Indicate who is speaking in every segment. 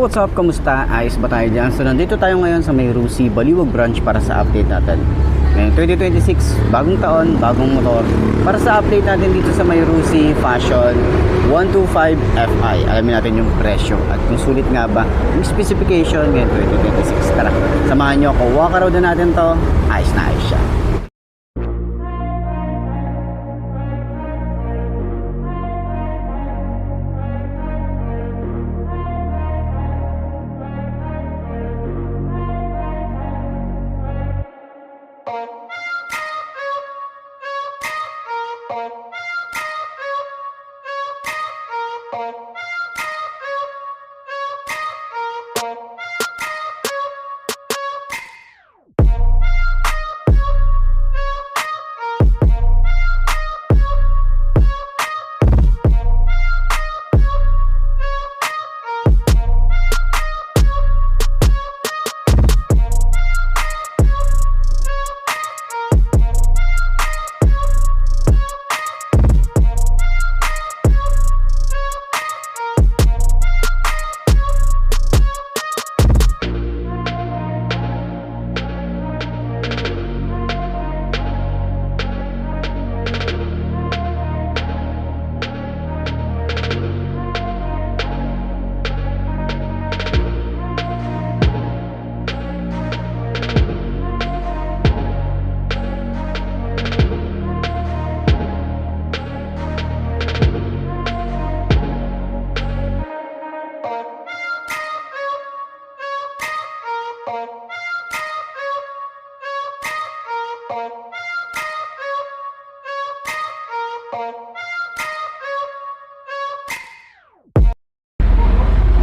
Speaker 1: So what's up, kamusta? Ayos ba tayo dyan? So nandito tayo ngayon sa may Rusi Baliwag branch para sa update natin. Ngayon 2026, bagong taon, bagong motor. Para sa update natin dito sa may Rusi Fashion 125 Fi. Alamin natin yung presyo at kung sulit nga ba yung specification ngayon 2026. Tara, samahan nyo ako. Walk around na natin to. Ayos na ayos siya.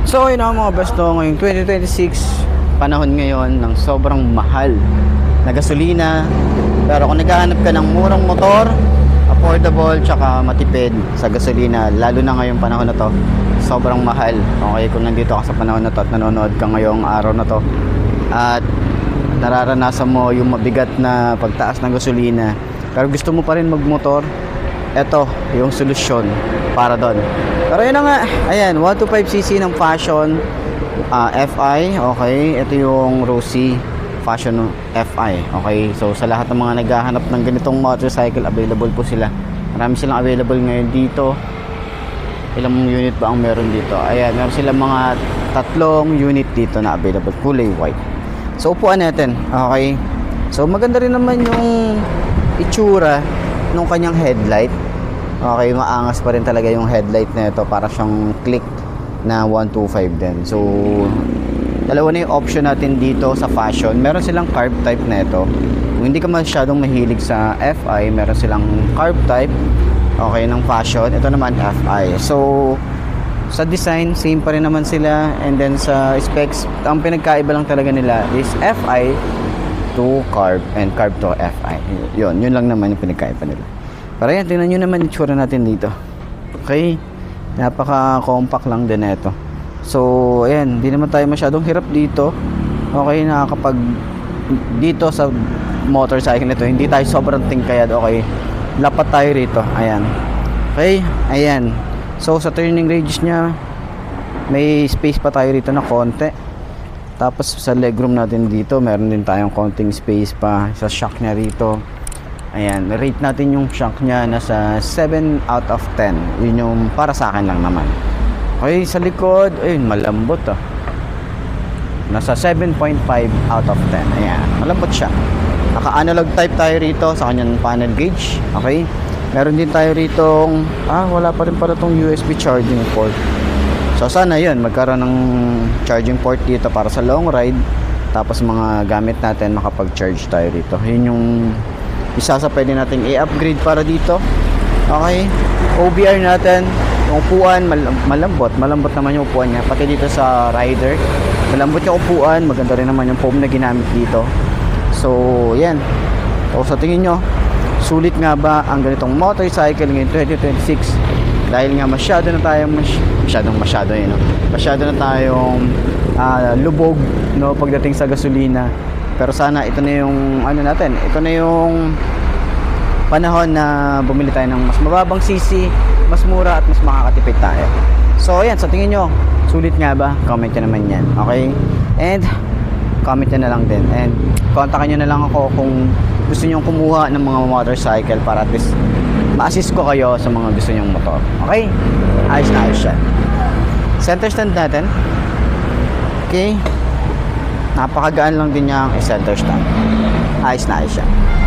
Speaker 1: So yun ang mga besto ngayong 2026, panahon ngayon ng sobrang mahal na gasolina. Pero kung naghahanap ka ng murang motor, affordable, tsaka matipid sa gasolina, lalo na ngayong panahon na to, sobrang mahal. Okay, kung nandito ka sa panahon na to at nanonood ka ngayong araw na to at nararanasan mo yung mabigat na pagtaas ng gasolina, pero gusto mo pa rin magmotor, eto yung solusyon para doon. Pero yun na nga, ayan, 125cc ng Fashion Fi. Okay, ito yung Rusi Fashion Fi. Okay, so sa lahat ng mga naghahanap ng ganitong motorcycle, available po sila. Marami silang available ngayon dito. Ilang unit ba ang meron dito? Ayan, meron silang mga 3 unit dito na available, kulay white. So upuan natin. Okay, so maganda rin naman yung itsura nung kanyang headlight. Okay, maangas pa rin talaga yung headlight na ito, para siyang click na 125 din. So dalawa na yung option natin dito sa Fashion. Meron silang carb type na ito. Kung hindi ka masyadong mahilig sa Fi, meron silang carb type, okay, ng Fashion. Ito naman Fi. So sa design, same pa rin naman sila. And then sa specs, ang pinagkaiba lang talaga nila is Fi to carb and carb to Fi. Yun lang naman yung pinagkaiba nila. Para yan, tingnan nyo naman yung tsura natin dito. Okay, napaka-compact lang din ito. So ayan, hindi naman tayo masyadong hirap dito. Okay, nakakapag dito sa motorcycle nito, hindi tayo sobrang tingkayad. Okay, lapat tayo rito. Ayan. Okay, ayan. So sa turning radius nya, may space pa tayo rito na konti. Tapos sa legroom natin dito, meron din tayong konting space pa sa shock nya rito. Ayan, rate natin yung shock nya nasa 7 out of 10. Yun yung para sa akin lang naman. Okay, sa likod, ayun, malambot nasa 7.5 out of 10. Ayan, malambot siya. Naka-analog type tayo rito sa kanyang panel gauge. Okay, meron din tayo rito, wala pa rin pala tong USB charging port. So sana yun, magkaroon ng charging port dito para sa long ride. Tapos mga gamit natin, makapag-charge tayo rito. Yun yung isa sa pwede nating i-upgrade para dito. Okay, OBR natin, yung upuan, malambot naman yung upuan niya. Pati dito sa rider, malambot yung upuan. Maganda rin naman yung foam na ginamit dito. So yan, so sa tingin nyo, sulit nga ba ang ganitong motorcycle ngayon 2026? Dahil nga masyado na tayong masyado na tayong lubog, no, pagdating sa gasolina. Pero sana ito na yung ito na yung panahon na bumili tayo ng mas mababang CC, mas mura at mas makakatipid tayo. So ayan, sa tingin nyo, Sulit nga ba? Comment nyo naman yan. Okay? And, comment nyo na lang din. And, kontakin nyo na lang ako kung gusto nyo kumuha ng mga motorcycle para at least ma-assist ko kayo sa mga gusto nyong motor. Okay? Ayos na ayos yan. Center stand natin. Okay? Napakagaan lang din niyang center stand. Ayos na ayos yan.